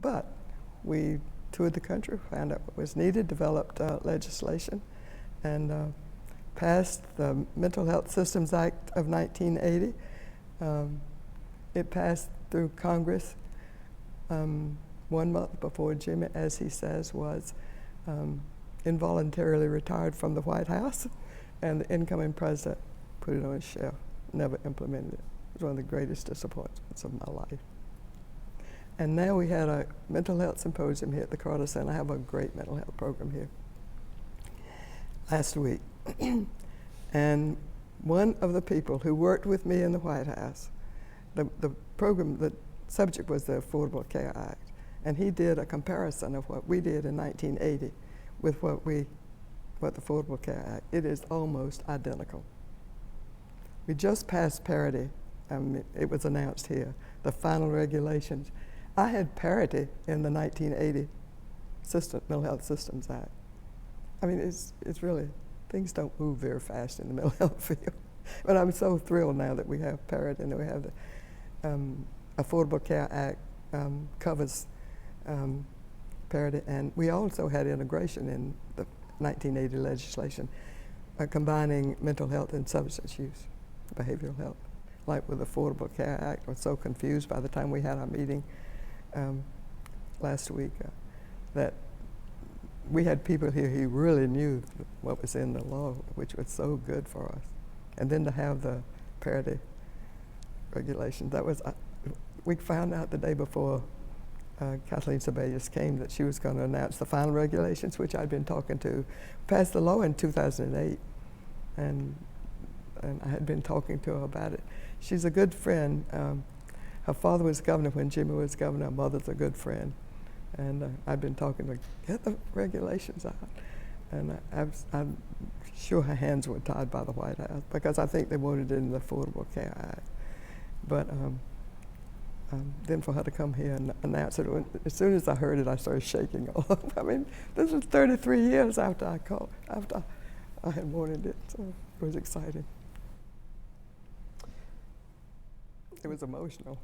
But we toured the country, found out what was needed, developed legislation, and passed the Mental Health Systems Act of 1980. It passed through Congress 1 month before Jimmy, as he says, was involuntarily retired from the White House, and the incoming president put it on his shelf, never implemented it. It was one of the greatest disappointments of my life. And now we had a mental health symposium here at the Carter Center. I have a great mental health program here last week. And one of the people who worked with me in the White House, the program, the subject was the Affordable Care Act, and he did a comparison of what we did in 1980 with what the Affordable Care Act. It is almost identical. We just passed parity. It was announced here, the final regulations. I had parity in the 1980 Mental Health Systems Act. I mean, it's really, things don't move very fast in the mental health field. But I'm so thrilled now that we have parity and that we have the Affordable Care Act covers parity. And we also had integration in the 1980 legislation, combining mental health and substance use, behavioral health. Like with the Affordable Care Act, I was so confused by the time we had our meeting last week that we had people here who really knew what was in the law, which was so good for us. And then to have the parity regulations, that was, we found out the day before Kathleen Sebelius came that she was going to announce the final regulations, which I'd been talking to, passed the law in 2008. And I had been talking to her about it. She's a good friend. Her father was governor when Jimmy was governor. Her mother's a good friend. And I've been talking to her, get the regulations out. And I'm sure her hands were tied by the White House because I think they wanted it in the Affordable Care Act. But then for her to come here and announce it, as soon as I heard it, I started shaking all over. I mean, this was 33 years after I had wanted it, so it was exciting. It was emotional.